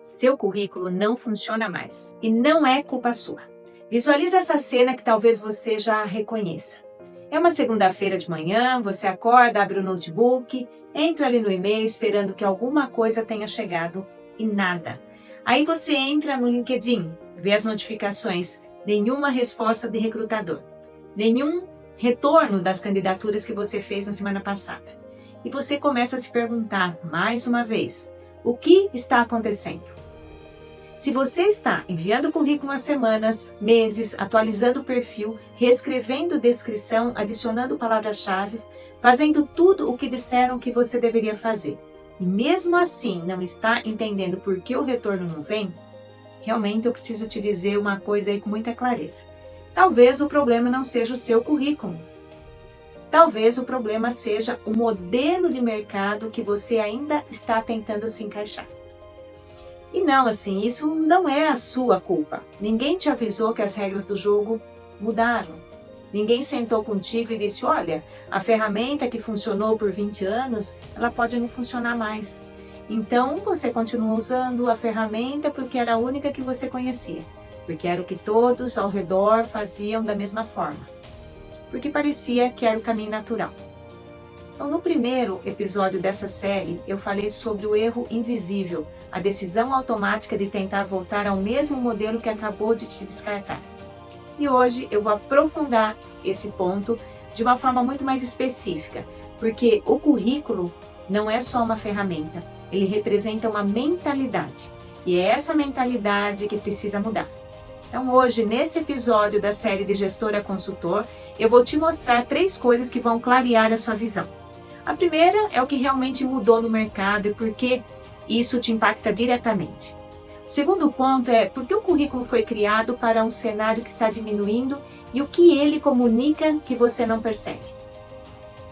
Seu currículo não funciona mais e não é culpa sua. Visualize essa cena que talvez você já reconheça. É uma segunda-feira de manhã, você acorda, abre o notebook, entra ali no e-mail esperando que alguma coisa tenha chegado e nada. Aí você entra no LinkedIn, vê as notificações, nenhuma resposta de recrutador, nenhum retorno das candidaturas que você fez na semana passada. E você começa a se perguntar mais uma vez, o que está acontecendo? Se você está enviando currículo há semanas, meses, atualizando o perfil, reescrevendo descrição, adicionando palavras-chave, fazendo tudo o que disseram que você deveria fazer, e mesmo assim não está entendendo por que o retorno não vem, realmente eu preciso te dizer uma coisa aí com muita clareza. Talvez o problema não seja o seu currículo. Talvez o problema seja o modelo de mercado que você ainda está tentando se encaixar. E não, isso não é a sua culpa. Ninguém te avisou que as regras do jogo mudaram. Ninguém sentou contigo e disse, olha, a ferramenta que funcionou por 20 anos, ela pode não funcionar mais. Então, você continua usando a ferramenta porque era a única que você conhecia. Porque era o que todos ao redor faziam da mesma forma. Porque parecia que era o caminho natural. Então, no primeiro episódio dessa série, eu falei sobre o erro invisível, a decisão automática de tentar voltar ao mesmo modelo que acabou de te descartar. E hoje eu vou aprofundar esse ponto de uma forma muito mais específica, porque o currículo não é só uma ferramenta, ele representa uma mentalidade, e é essa mentalidade que precisa mudar. Então hoje, nesse episódio da série de Gestora Consultor, eu vou te mostrar 3 coisas que vão clarear a sua visão. A primeira é o que realmente mudou no mercado e por que isso te impacta diretamente. O segundo ponto é por que o currículo foi criado para um cenário que está diminuindo e o que ele comunica que você não percebe.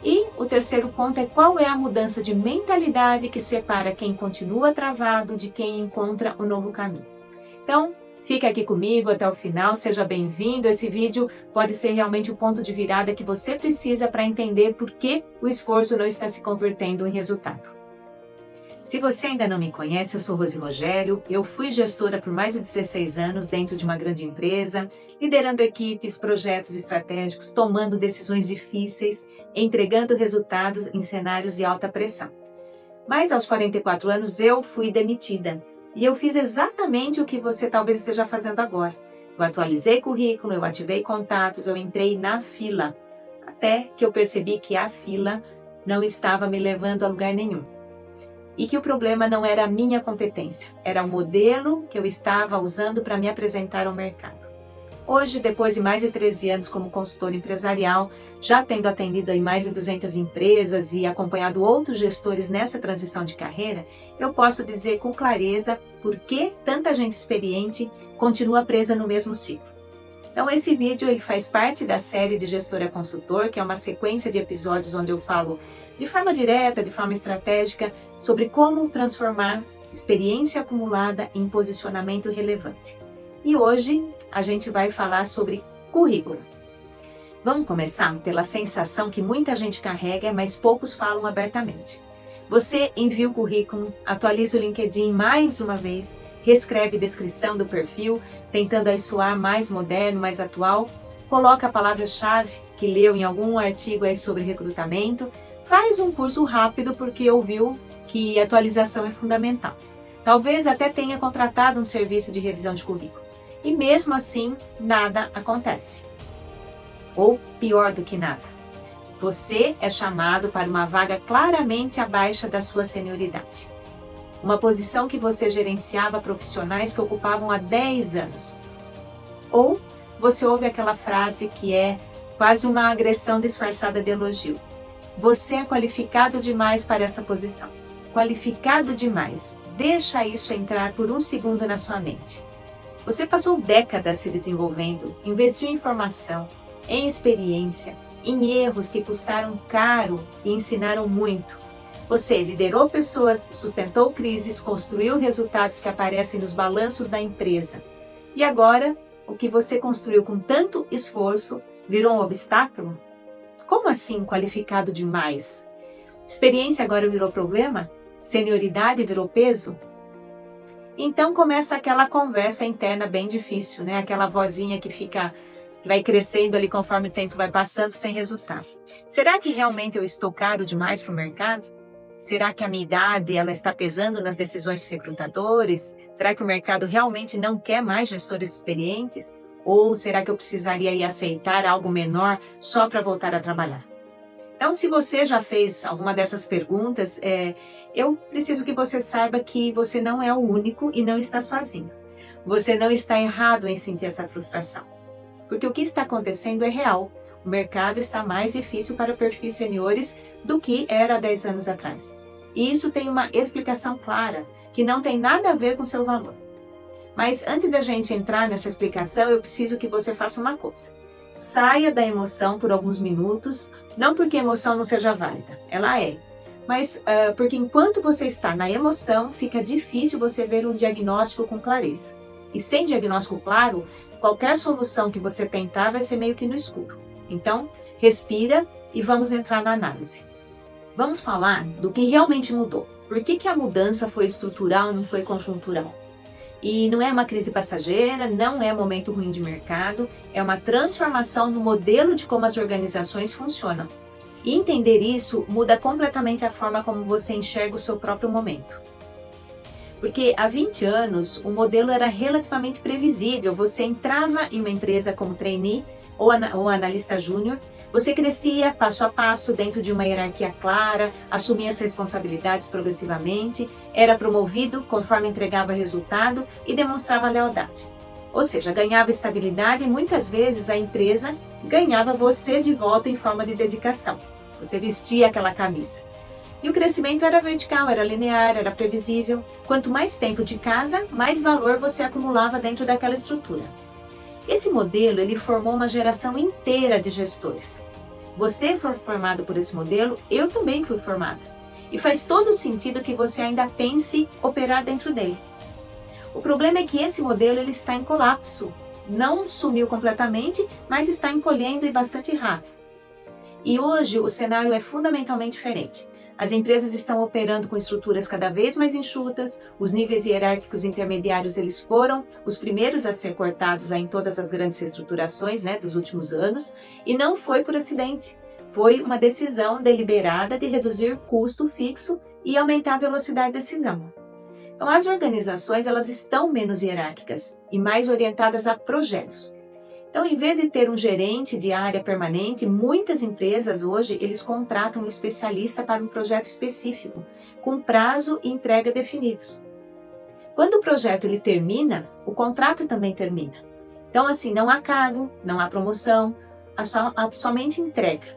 E o terceiro ponto é qual é a mudança de mentalidade que separa quem continua travado de quem encontra um novo caminho. Então, fica aqui comigo até o final, seja bem-vindo. Esse vídeo pode ser realmente o ponto de virada que você precisa para entender por que o esforço não está se convertendo em resultado. Se você ainda não me conhece, eu sou Rose Rogério, eu fui gestora por mais de 16 anos dentro de uma grande empresa, liderando equipes, projetos estratégicos, tomando decisões difíceis, entregando resultados em cenários de alta pressão. Mas aos 44 anos eu fui demitida. E eu fiz exatamente o que você talvez esteja fazendo agora. Eu atualizei currículo, eu ativei contatos, eu entrei na fila. Até que eu percebi que a fila não estava me levando a lugar nenhum. E que o problema não era a minha competência, era o modelo que eu estava usando para me apresentar ao mercado. Hoje, depois de mais de 13 anos como consultora empresarial, já tendo atendido aí mais de 200 empresas e acompanhado outros gestores nessa transição de carreira, eu posso dizer com clareza por que tanta gente experiente continua presa no mesmo ciclo. Então, esse vídeo ele faz parte da série de Gestora Consultor, que é uma sequência de episódios onde eu falo de forma direta, de forma estratégica, sobre como transformar experiência acumulada em posicionamento relevante. E hoje a gente vai falar sobre currículo. Vamos começar pela sensação que muita gente carrega, mas poucos falam abertamente. Você envia o currículo, atualiza o LinkedIn mais uma vez, reescreve descrição do perfil, tentando aí soar mais moderno, mais atual, coloca a palavra-chave que leu em algum artigo aí sobre recrutamento, faz um curso rápido porque ouviu que atualização é fundamental. Talvez até tenha contratado um serviço de revisão de currículo. E mesmo assim, nada acontece. Ou pior do que nada, você é chamado para uma vaga claramente abaixo da sua senioridade. Uma posição que você gerenciava profissionais que ocupavam há 10 anos. Ou você ouve aquela frase que é quase uma agressão disfarçada de elogio. Você é qualificado demais para essa posição. Qualificado demais. Deixa isso entrar por um segundo na sua mente. Você passou décadas se desenvolvendo, investiu em formação, em experiência, em erros que custaram caro e ensinaram muito. Você liderou pessoas, sustentou crises, construiu resultados que aparecem nos balanços da empresa. E agora, o que você construiu com tanto esforço virou um obstáculo? Como assim qualificado demais? Experiência agora virou problema? Senioridade virou peso? Então começa aquela conversa interna bem difícil, né? Aquela vozinha que vai crescendo ali conforme o tempo vai passando sem resultado. Será que realmente eu estou caro demais para o mercado? Será que a minha idade ela está pesando nas decisões dos recrutadores? Será que o mercado realmente não quer mais gestores experientes? Ou será que eu precisaria ir aceitar algo menor só para voltar a trabalhar? Então, se você já fez alguma dessas perguntas, eu preciso que você saiba que você não é o único e não está sozinho. Você não está errado em sentir essa frustração. Porque o que está acontecendo é real. O mercado está mais difícil para perfis seniores do que era há 10 anos atrás. E isso tem uma explicação clara, que não tem nada a ver com seu valor. Mas antes da gente entrar nessa explicação, eu preciso que você faça uma coisa. Saia da emoção por alguns minutos, não porque a emoção não seja válida, ela é. Mas porque enquanto você está na emoção, fica difícil você ver o diagnóstico com clareza. E sem diagnóstico claro, qualquer solução que você tentar vai ser meio que no escuro. Então, respira e vamos entrar na análise. Vamos falar do que realmente mudou. Por que a mudança foi estrutural, não foi conjuntural? E não é uma crise passageira, não é momento ruim de mercado, é uma transformação no modelo de como as organizações funcionam. E entender isso muda completamente a forma como você enxerga o seu próprio momento. Porque há 20 anos o modelo era relativamente previsível, você entrava em uma empresa como trainee ou analista júnior, você crescia passo a passo dentro de uma hierarquia clara, assumia as responsabilidades progressivamente, era promovido conforme entregava resultado e demonstrava lealdade. Ou seja, ganhava estabilidade e muitas vezes a empresa ganhava você de volta em forma de dedicação. Você vestia aquela camisa. E o crescimento era vertical, era linear, era previsível. Quanto mais tempo de casa, mais valor você acumulava dentro daquela estrutura. Esse modelo ele formou uma geração inteira de gestores. Você foi formado por esse modelo, eu também fui formada. E faz todo sentido que você ainda pense operar dentro dele. O problema é que esse modelo ele está em colapso. Não sumiu completamente, mas está encolhendo e bastante rápido. E hoje o cenário é fundamentalmente diferente. As empresas estão operando com estruturas cada vez mais enxutas, os níveis hierárquicos intermediários eles foram os primeiros a ser cortados em todas as grandes reestruturações dos últimos anos, e não foi por acidente. Foi uma decisão deliberada de reduzir custo fixo e aumentar a velocidade de decisão. Então as organizações elas estão menos hierárquicas e mais orientadas a projetos. Então, em vez de ter um gerente de área permanente, muitas empresas hoje eles contratam um especialista para um projeto específico, com prazo e entrega definidos. Quando o projeto ele termina, o contrato também termina. Então, assim, não há cargo, não há promoção, há somente entrega.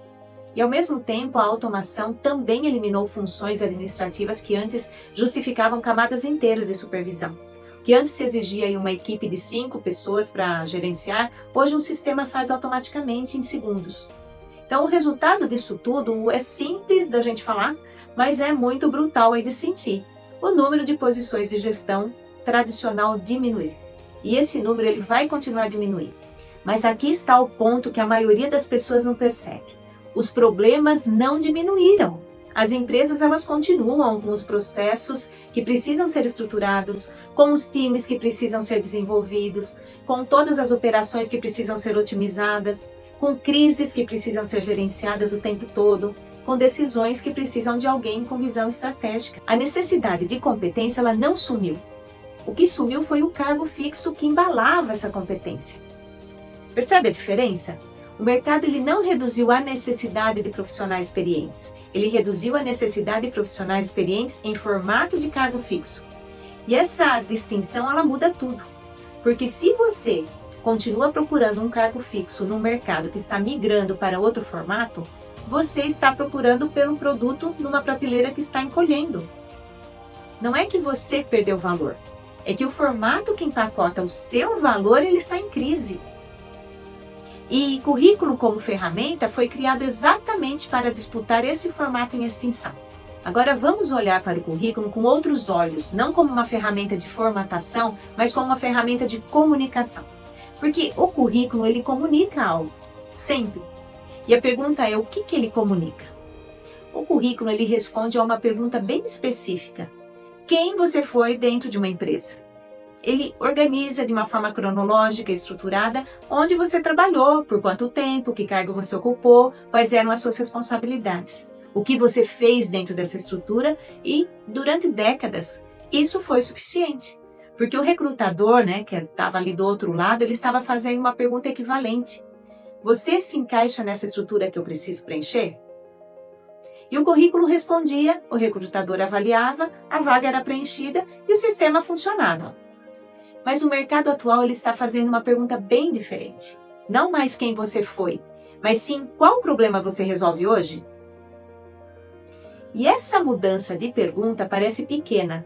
E, ao mesmo tempo, a automação também eliminou funções administrativas que antes justificavam camadas inteiras de supervisão. Que antes se exigia uma equipe de 5 pessoas para gerenciar, hoje um sistema faz automaticamente em segundos. Então o resultado disso tudo é simples da gente falar, mas é muito brutal aí de sentir. O número de posições de gestão tradicional diminuiu. E esse número ele vai continuar a diminuir. Mas aqui está o ponto que a maioria das pessoas não percebe. Os problemas não diminuíram. As empresas elas continuam com os processos que precisam ser estruturados, com os times que precisam ser desenvolvidos, com todas as operações que precisam ser otimizadas, com crises que precisam ser gerenciadas o tempo todo, com decisões que precisam de alguém com visão estratégica. A necessidade de competência ela não sumiu. O que sumiu foi o cargo fixo que embalava essa competência. Percebe a diferença? O mercado ele não reduziu a necessidade de profissionais experientes, ele reduziu a necessidade de profissionais experientes em formato de cargo fixo. E essa distinção ela muda tudo, porque se você continua procurando um cargo fixo num mercado que está migrando para outro formato, você está procurando por um produto numa prateleira que está encolhendo. Não é que você perdeu valor, é que o formato que empacota o seu valor ele está em crise. E currículo como ferramenta foi criado exatamente para disputar esse formato em extinção. Agora vamos olhar para o currículo com outros olhos, não como uma ferramenta de formatação, mas como uma ferramenta de comunicação. Porque o currículo ele comunica algo, sempre. E a pergunta é o que ele comunica? O currículo ele responde a uma pergunta bem específica. Quem você foi dentro de uma empresa? ele organiza de uma forma cronológica e estruturada onde você trabalhou, por quanto tempo, que cargo você ocupou, quais eram as suas responsabilidades, o que você fez dentro dessa estrutura e durante décadas isso foi suficiente. Porque o recrutador, né, que estava ali do outro lado, ele estava fazendo uma pergunta equivalente. Você se encaixa nessa estrutura que eu preciso preencher? E o currículo respondia, o recrutador avaliava, a vaga era preenchida e o sistema funcionava. Mas o mercado atual ele está fazendo uma pergunta bem diferente. Não mais quem você foi, mas sim qual problema você resolve hoje? E essa mudança de pergunta parece pequena,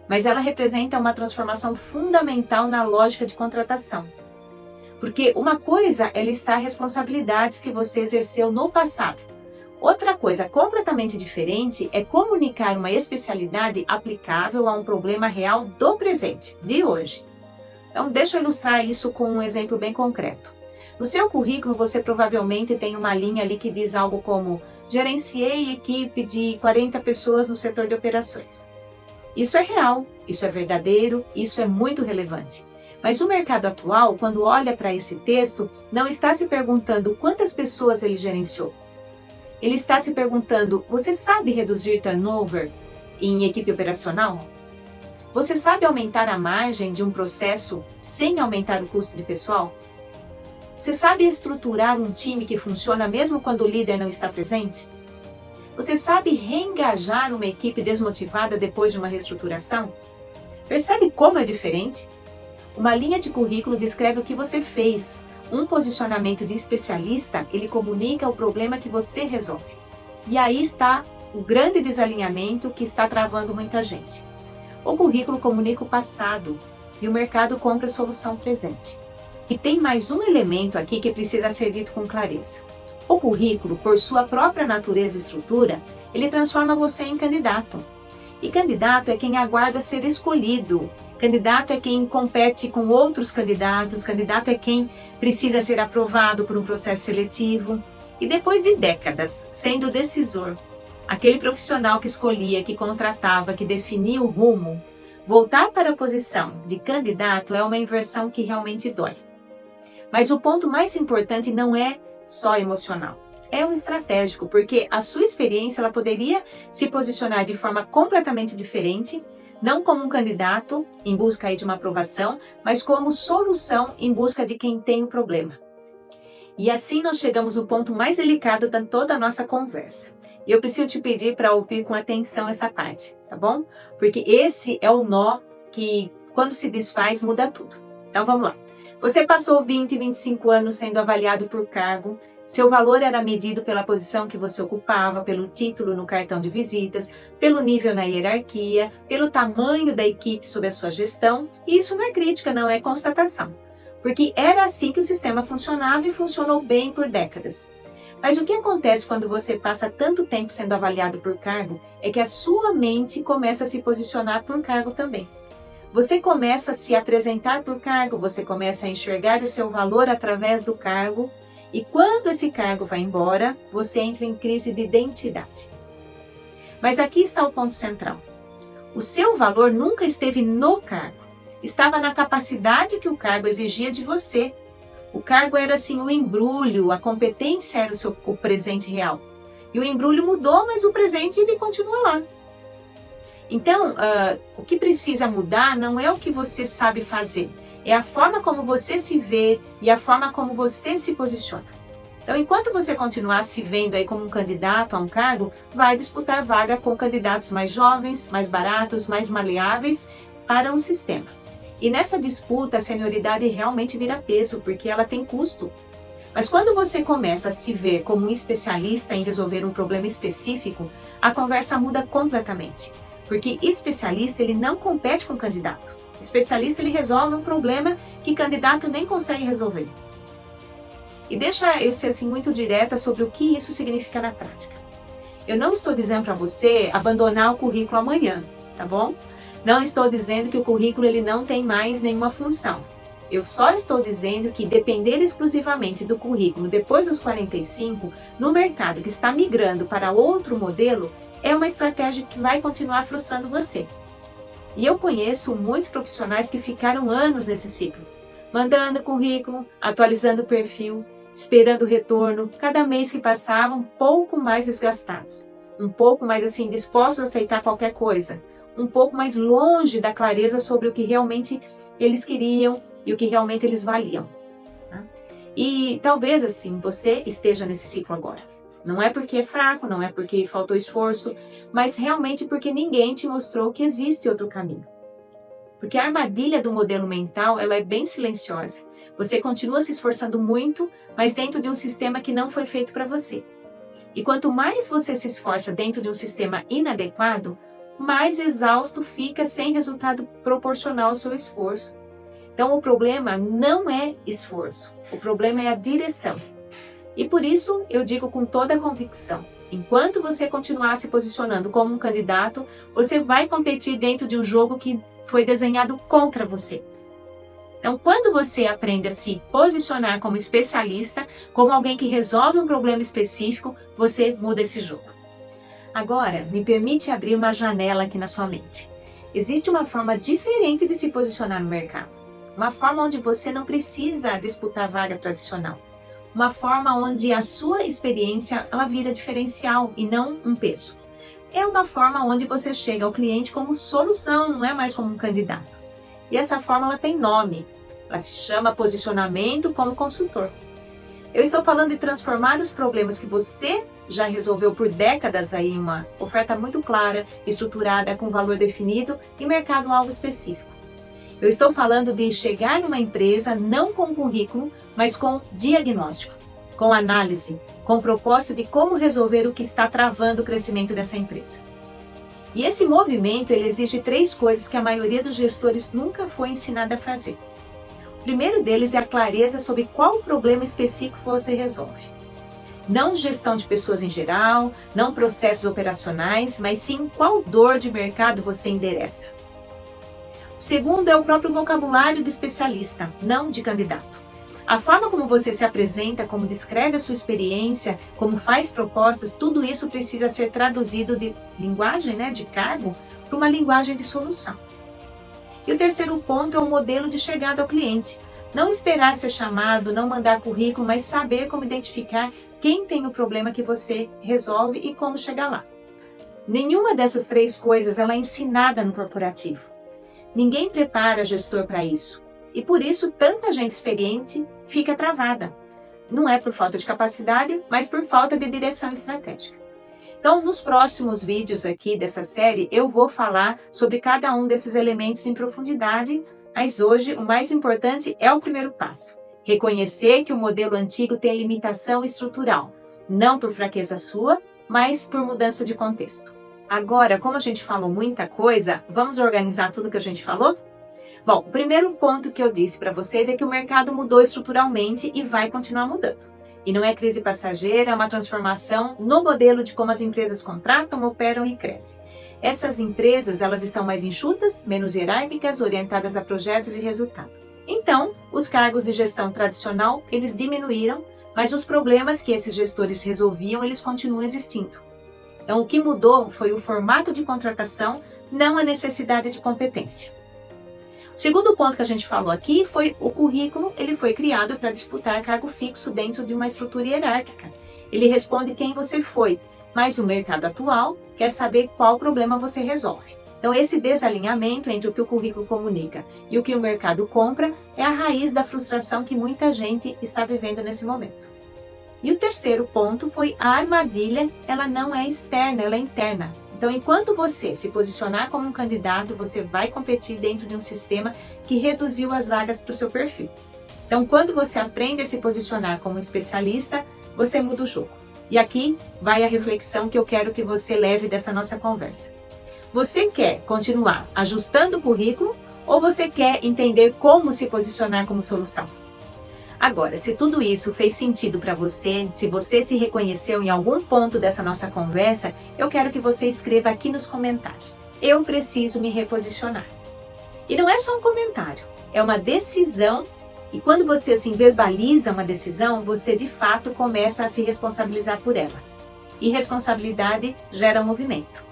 mas ela representa uma transformação fundamental na lógica de contratação. Porque uma coisa é listar responsabilidades que você exerceu no passado. Outra coisa completamente diferente é comunicar uma especialidade aplicável a um problema real do presente, de hoje. Então, deixa eu ilustrar isso com um exemplo bem concreto. No seu currículo, você provavelmente tem uma linha ali que diz algo como gerenciei equipe de 40 pessoas no setor de operações. Isso é real, isso é verdadeiro, isso é muito relevante. Mas o mercado atual, quando olha para esse texto, não está se perguntando quantas pessoas ele gerenciou. Ele está se perguntando, você sabe reduzir turnover em equipe operacional? Você sabe aumentar a margem de um processo sem aumentar o custo de pessoal? Você sabe estruturar um time que funciona mesmo quando o líder não está presente? Você sabe reengajar uma equipe desmotivada depois de uma reestruturação? Percebe como é diferente? Uma linha de currículo descreve o que você fez. Um posicionamento de especialista, ele comunica o problema que você resolve. E aí está o grande desalinhamento que está travando muita gente. O currículo comunica o passado e o mercado compra a solução presente. E tem mais um elemento aqui que precisa ser dito com clareza. O currículo, por sua própria natureza e estrutura, ele transforma você em candidato. E candidato é quem aguarda ser escolhido. Candidato é quem compete com outros candidatos, candidato é quem precisa ser aprovado por um processo seletivo. E depois de décadas sendo decisor, aquele profissional que escolhia, que contratava, que definia o rumo, voltar para a posição de candidato é uma inversão que realmente dói. Mas o ponto mais importante não é só emocional, é um estratégico, porque a sua experiência ela poderia se posicionar de forma completamente diferente, não como um candidato em busca aí de uma aprovação, mas como solução em busca de quem tem o problema. E assim nós chegamos ao ponto mais delicado de toda a nossa conversa. E eu preciso te pedir para ouvir com atenção essa parte, tá bom? Porque esse é o nó que, quando se desfaz, muda tudo. Então vamos lá. Você passou 20, 25 anos sendo avaliado por cargo, seu valor era medido pela posição que você ocupava, pelo título no cartão de visitas, pelo nível na hierarquia, pelo tamanho da equipe sob a sua gestão, e isso não é crítica, não é constatação. Porque era assim que o sistema funcionava e funcionou bem por décadas. Mas o que acontece quando você passa tanto tempo sendo avaliado por cargo é que a sua mente começa a se posicionar por cargo também. Você começa a se apresentar por cargo, você começa a enxergar o seu valor através do cargo, e quando esse cargo vai embora, você entra em crise de identidade. Mas aqui está o ponto central. O seu valor nunca esteve no cargo, estava na capacidade que o cargo exigia de você. O cargo era assim o embrulho, a competência era o presente real. E o embrulho mudou, mas o presente ele continua lá. Então, o que precisa mudar não é o que você sabe fazer, é a forma como você se vê e a forma como você se posiciona. Então, enquanto você continuar se vendo aí como um candidato a um cargo, vai disputar vaga com candidatos mais jovens, mais baratos, mais maleáveis para o sistema. E nessa disputa, a senioridade realmente vira peso, porque ela tem custo. Mas quando você começa a se ver como um especialista em resolver um problema específico, a conversa muda completamente. Porque especialista, ele não compete com candidato. Especialista, ele resolve um problema que candidato nem consegue resolver. E deixa eu ser assim muito direta sobre o que isso significa na prática. Eu não estou dizendo para você abandonar o currículo amanhã, tá bom? Não estou dizendo que o currículo ele não tem mais nenhuma função. Eu só estou dizendo que depender exclusivamente do currículo depois dos 45, no mercado que está migrando para outro modelo, é uma estratégia que vai continuar frustrando você. E eu conheço muitos profissionais que ficaram anos nesse ciclo, mandando currículo, atualizando o perfil, esperando o retorno, cada mês que passava um pouco mais desgastados, um pouco mais assim dispostos a aceitar qualquer coisa, um pouco mais longe da clareza sobre o que realmente eles queriam e o que realmente eles valiam. Tá? E talvez assim você esteja nesse ciclo agora. Não é porque é fraco, não é porque faltou esforço, mas realmente porque ninguém te mostrou que existe outro caminho. Porque a armadilha do modelo mental, ela é bem silenciosa. Você continua se esforçando muito, mas dentro de um sistema que não foi feito para você. E quanto mais você se esforça dentro de um sistema inadequado, mais exausto fica sem resultado proporcional ao seu esforço. Então o problema não é esforço, o problema é a direção. E por isso eu digo com toda a convicção, enquanto você continuar se posicionando como um candidato, você vai competir dentro de um jogo que foi desenhado contra você. Então, quando você aprende a se posicionar como especialista, como alguém que resolve um problema específico, você muda esse jogo. Agora, me permite abrir uma janela aqui na sua mente. Existe uma forma diferente de se posicionar no mercado. Uma forma onde você não precisa disputar vaga tradicional. Uma forma onde a sua experiência ela vira diferencial e não um peso. É uma forma onde você chega ao cliente como solução, não é mais como um candidato. E essa forma ela tem nome. Ela se chama posicionamento como consultor. Eu estou falando de transformar os problemas que você já resolveu por décadas aí em uma oferta muito clara, estruturada, com valor definido e mercado-alvo específico. Eu estou falando de chegar numa empresa não com currículo, mas com diagnóstico, com análise, com propósito de como resolver o que está travando o crescimento dessa empresa. E esse movimento ele exige 3 coisas que a maioria dos gestores nunca foi ensinada a fazer. O primeiro deles é a clareza sobre qual problema específico você resolve. Não gestão de pessoas em geral, não processos operacionais, mas sim qual dor de mercado você endereça. O segundo é o próprio vocabulário de especialista, não de candidato. A forma como você se apresenta, como descreve a sua experiência, como faz propostas, tudo isso precisa ser traduzido de linguagem, de cargo, para uma linguagem de solução. E o terceiro ponto é o modelo de chegada ao cliente. Não esperar ser chamado, não mandar currículo, mas saber como identificar quem tem o problema que você resolve e como chegar lá. Nenhuma dessas 3 coisas ela é ensinada no corporativo. Ninguém prepara gestor para isso. E por isso tanta gente experiente fica travada. Não é por falta de capacidade, mas por falta de direção estratégica. Então, nos próximos vídeos aqui dessa série, eu vou falar sobre cada um desses elementos em profundidade, mas hoje o mais importante é o primeiro passo. Reconhecer que o modelo antigo tem limitação estrutural, não por fraqueza sua, mas por mudança de contexto. Agora, como a gente falou muita coisa, vamos organizar tudo que a gente falou? Bom, o primeiro ponto que eu disse para vocês é que o mercado mudou estruturalmente e vai continuar mudando. E não é crise passageira, é uma transformação no modelo de como as empresas contratam, operam e crescem. Essas empresas, elas estão mais enxutas, menos hierárquicas, orientadas a projetos e resultado. Então, os cargos de gestão tradicional, eles diminuíram, mas os problemas que esses gestores resolviam, eles continuam existindo. Então, o que mudou foi o formato de contratação, não a necessidade de competência. O segundo ponto que a gente falou aqui foi o currículo, ele foi criado para disputar cargo fixo dentro de uma estrutura hierárquica. Ele responde quem você foi, mas o mercado atual quer saber qual problema você resolve. Então, esse desalinhamento entre o que o currículo comunica e o que o mercado compra é a raiz da frustração que muita gente está vivendo nesse momento. E o terceiro ponto foi a armadilha, ela não é externa, ela é interna. Então, enquanto você se posicionar como um candidato, você vai competir dentro de um sistema que reduziu as vagas para o seu perfil. Então, quando você aprende a se posicionar como especialista, você muda o jogo. E aqui vai a reflexão que eu quero que você leve dessa nossa conversa. Você quer continuar ajustando o currículo ou você quer entender como se posicionar como solução? Agora, se tudo isso fez sentido para você, se você se reconheceu em algum ponto dessa nossa conversa, eu quero que você escreva aqui nos comentários. Eu preciso me reposicionar. E não é só um comentário, é uma decisão. E quando você assim verbaliza uma decisão, você de fato começa a se responsabilizar por ela. E responsabilidade gera movimento.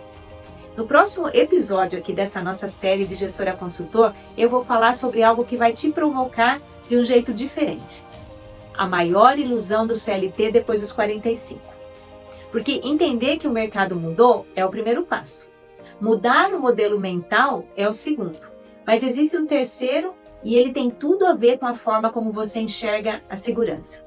No próximo episódio aqui dessa nossa série de Gestora Consultor, eu vou falar sobre algo que vai te provocar de um jeito diferente. A maior ilusão do CLT depois dos 45. Porque entender que o mercado mudou é o primeiro passo. Mudar o modelo mental é o segundo. Mas existe um terceiro e ele tem tudo a ver com a forma como você enxerga a segurança.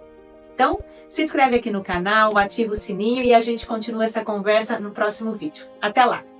Então, se inscreve aqui no canal, ativa o sininho e a gente continua essa conversa no próximo vídeo. Até lá!